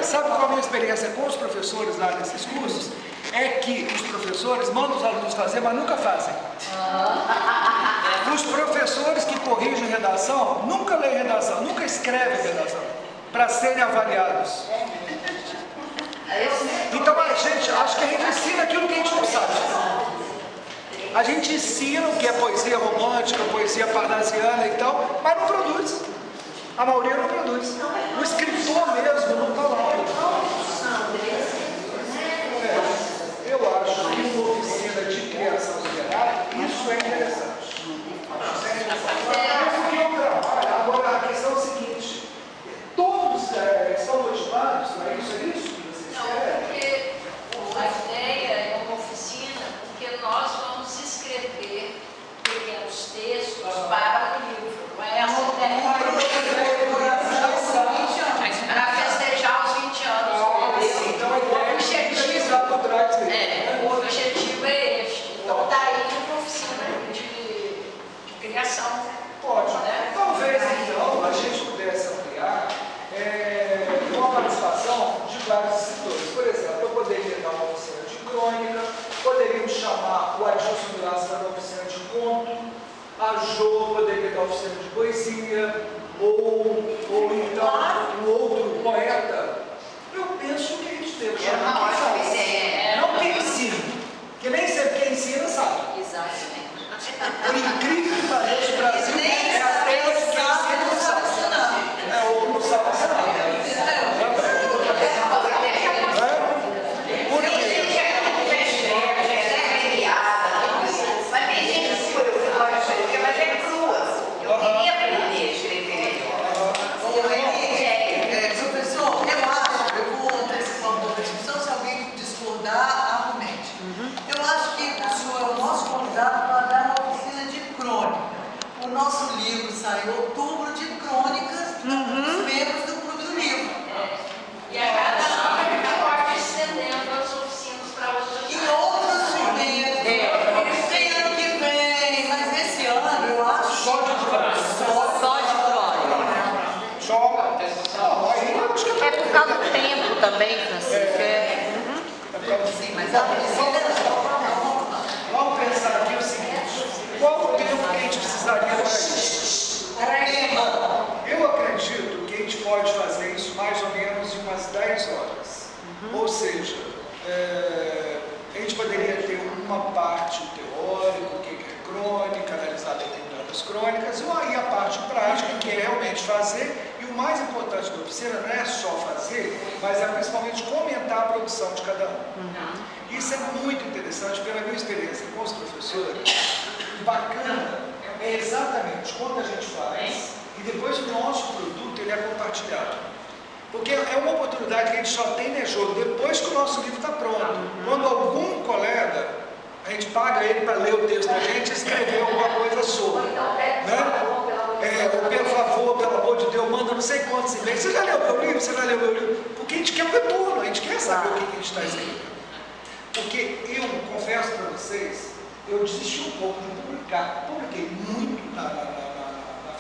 sabe qual a minha experiência com os professores lá nesses cursos? É que os professores mandam os alunos fazer, mas nunca fazem. Os professores que corrigem redação, nunca leem redação, nunca escrevem redação, para serem avaliados. Então a gente, acho que a gente ensina aquilo que a gente não sabe. A gente ensina o que é poesia romântica, poesia parnasiana e tal, mas não produz. A maioria não produz. O escritor mesmo não está lá. Eu acho que uma oficina de criação literária, isso é interessante. Porque eu trabalho. Agora, a questão é o seguinte: todos estão motivados, não é isso? É isso que vocês querem? Não, porque a ideia é uma oficina, porque nós vamos escrever pequenos textos para o livro. Não é essa a ideia? Para festejar os 20 anos. Então a ideia é utilizar por trás dele. O objetivo é este. Então, daí uma oficina de criação. Pode. Né? Talvez, então, a gente pudesse ampliar com a participação de vários escritores. Por exemplo, eu poderia dar uma oficina de crônica, poderíamos chamar o Adilson Graça para uma oficina de conto, a Jo poderia dar uma oficina de poesia, ou então um outro poeta. Eu penso que a gente deve chamar não quem ensina, que nem sempre quem ensina sabe. Exatamente. Por incrível que pareça, o Brasil é a terra que ensina não sabe. Ou não sabe ensinar. Por quê? Professor, eu acho, eu vou antecipar um pouco a discussão, se alguém discordar, argumente. Eu acho que o senhor é o nosso convidado para dar uma oficina de crônica. O nosso livro sai em outubro de crônicas dos membros do Clube do Livro. E a cada ano pode ir estendendo as oficinas para outros. E outros meses. Tem ano que vem, mas esse ano eu acho Só de crônica. Só de crônica. Só. Não, aí eu acho que É por causa do tempo também, Francisco. sim, mas a oficina Vamos pensar aqui o seguinte: qual o tempo que a gente precisaria para isso? Eu acredito que a gente pode fazer isso mais ou menos em umas 10 horas. Ou seja, a gente poderia ter uma parte teórica, o que é crônica, analisar determinadas crônicas, e aí a parte prática, que é realmente fazer. E o mais importante da oficina não é só fazer, mas é principalmente comentar a produção de cada um. Isso é muito interessante pela minha experiência com os professores. Bacana é exatamente quando a gente faz e depois o nosso produto ele é compartilhado. Porque é uma oportunidade que a gente só tem, né, Jô, depois que o nosso livro está pronto. Quando algum colega, a gente paga ele para ler o texto da gente e escrever alguma coisa sobre. Né? Ou pelo favor, pelo amor de Deus, manda não sei quantos e-mails. Você já leu meu livro? Você já leu meu livro? Porque a gente quer o retorno, a gente quer saber o que a gente está escrevendo. Porque eu confesso para vocês, eu desisti um pouco de publicar. Publiquei muito na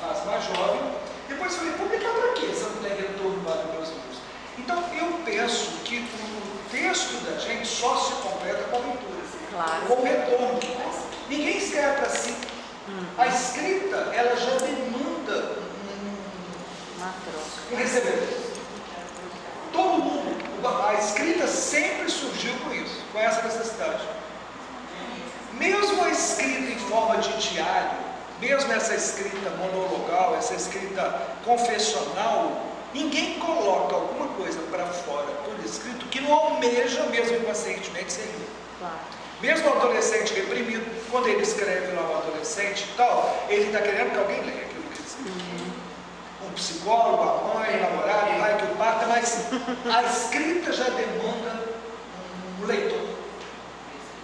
fase mais jovem. Depois falei, publicar para quê? Se eu não der retorno para os meus livros. Então eu penso que o texto da gente só se completa com a leitura, com o retorno. Ninguém escreve para si. A escrita, ela já demanda um recebedor. Todo mundo, a escrita sempre surgiu com isso, com essa necessidade. Mesmo a escrita em forma de diário, mesmo essa escrita monologal, essa escrita confessional, ninguém coloca alguma coisa para fora por escrito que não almeja, mesmo inconscientemente, ser lido. Mesmo o adolescente reprimido, quando ele escreve lá o adolescente e tal, ele está querendo que alguém leia aquilo que ele escreveu. Um psicólogo, a mãe, o namorado, o pai que o parta, mas a escrita já demanda um leitor.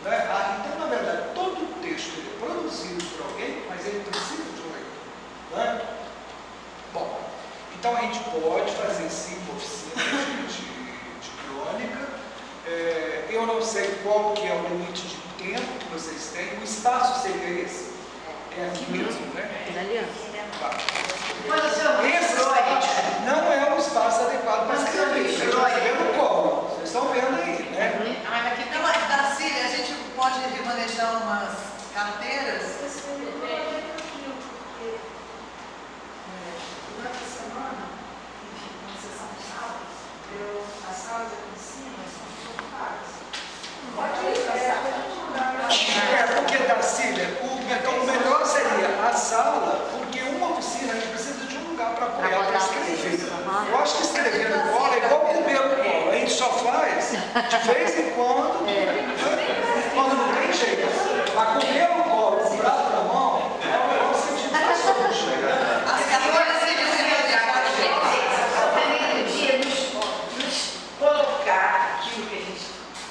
Né? Então, na verdade, todo texto ele é produzido por alguém, mas ele precisa de um leitor. Né? Bom, então a gente pode fazer sim uma oficina de crônica. Eu não sei qual que é o limite de tempo que vocês têm. O espaço seria esse? É aqui mesmo, né? Tá. Esse espaço não é um espaço adequado para escrever. De vez em quando, quando não tem jeito. Mas comer um copo, um prato na mão, é um negócio de bastante. As cadeiras seriam remediadas. Também podia nos colocar aquilo que a gente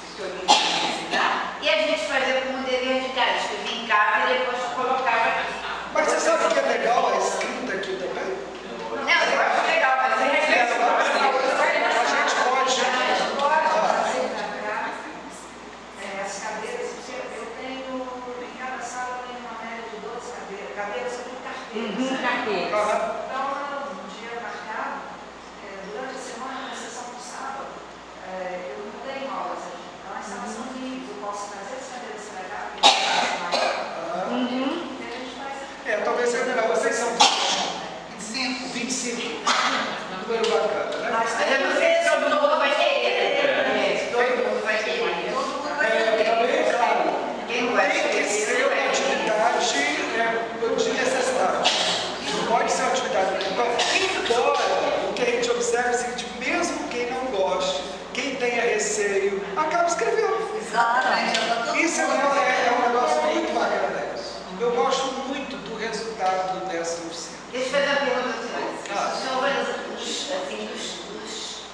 escolheu ensinar e a gente fazia como um dever de casa. Escrevia em casa e depois colocava aqui. Mas você sabe o que é legal a escrita aqui também? Não, eu acho legal, mas é A gente pode. As cadeiras, eu tenho, em cada sala eu tenho uma média de 12 cadeiras. Cadeiras são tudo carteiras. Então, um dia marcado, durante a semana, na sessão do sábado, eu não tenho aulas aqui. Então, as salas são livres, eu posso trazer as cadeiras para cá, porque a gente faz aqui. Talvez seja melhor. Vocês são 25. 25. Número bacana, né? Mas eu não sei se todo mundo vai querer. Todo mundo vai querer. Também, claro. Quem não vai Tem que querer, ser uma atividade de necessidade. Não pode ser uma atividade. Embora o que a gente observa é o seguinte, mesmo quem não goste, quem tenha receio, acaba escrevendo. Exatamente. Isso é um negócio muito bacana. Eu gosto muito do resultado dessa oficina. Deixa eu fazer uma pergunta assim. O senhor vai nos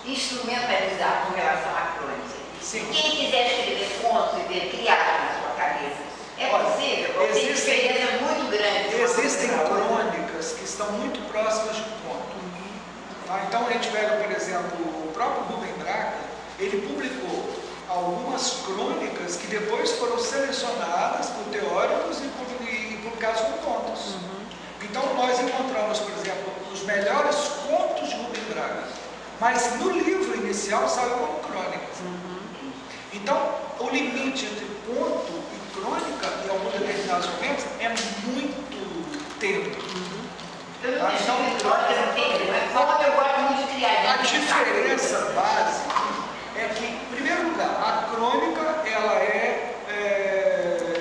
instrumentalizar com relação à crônica. Sim. Quem quiser escrever contos e criar na sua cabeça, é possível? Ou tem diferença muito grande? Existem crônicas que estão muito próximas de um conto. Então a gente pega, por exemplo, o próprio Rubem Braga, ele publicou algumas crônicas que depois foram selecionadas por teóricos e publicadas como contos. Então nós encontramos, por exemplo, os melhores contos de Rubem Braga, mas no livro inicial saiu como crônica. Então o limite entre conto e crônica em alguns determinados momentos é muito tênue. Eu não deixo de crônica, não tem, mas conto eu gosto muito de criar. A diferença básica é que, em primeiro lugar, a crônica ela é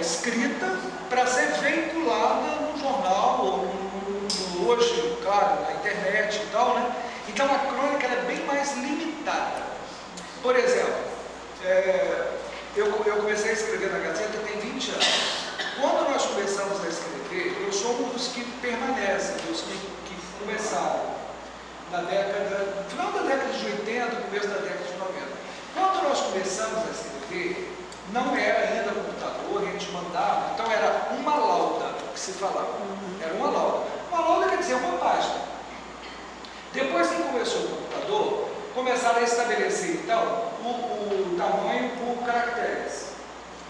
escrita para ser veiculada no jornal ou hoje, claro, na internet e tal, né? Então a crônica ela é bem mais limitada. Por exemplo, eu comecei a escrever na Gazeta tem 20 anos. Quando nós começamos a escrever, eu sou um dos que permanecem, dos que começaram na final da década de 80, começo da década de 90. Quando nós começamos a escrever, não era ainda computador, a gente mandava, então era uma lauda que se falava. Era uma lauda. Uma lauda quer dizer uma página. Depois que começou o computador, começaram a estabelecer então o tamanho por caracteres.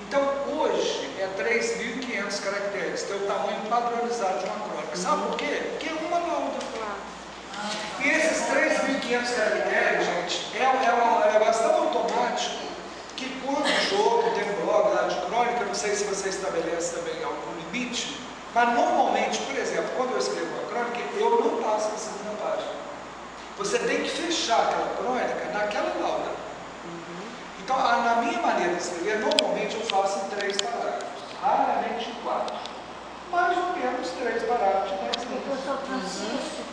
Então hoje é 3.500 caracteres, que é o tamanho padronizado de uma crônica. Sabe por quê? Porque é uma lauda. E esses 3.500 caracteres, gente, é um negócio tão automático que quando o jogo tem um blog lá de crônica, não sei se você estabelece também algum limite, mas normalmente, por exemplo, quando eu escrevo uma crônica, eu não passo para a segunda página. Você tem que fechar aquela crônica naquela lauda. Então, na minha maneira de escrever, normalmente eu faço em 3 parágrafos, raramente em 4. Mais ou menos 3 parágrafos de 10 minutos.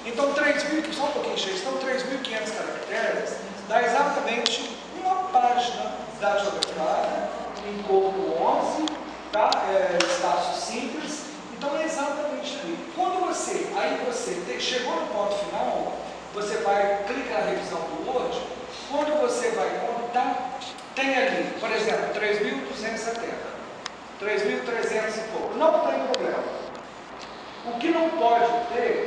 Então, 3.000, só um pouquinho cheio, então 3.500 caracteres dá exatamente uma página datilografada em corpo 11, tá? Espaço simples. Então, é exatamente ali. Quando você chegou no ponto final, você vai clicar na revisão do Word. Quando você vai contar, tem ali, por exemplo, 3.270, 3.300 e pouco. Não tem problema. O que não pode ter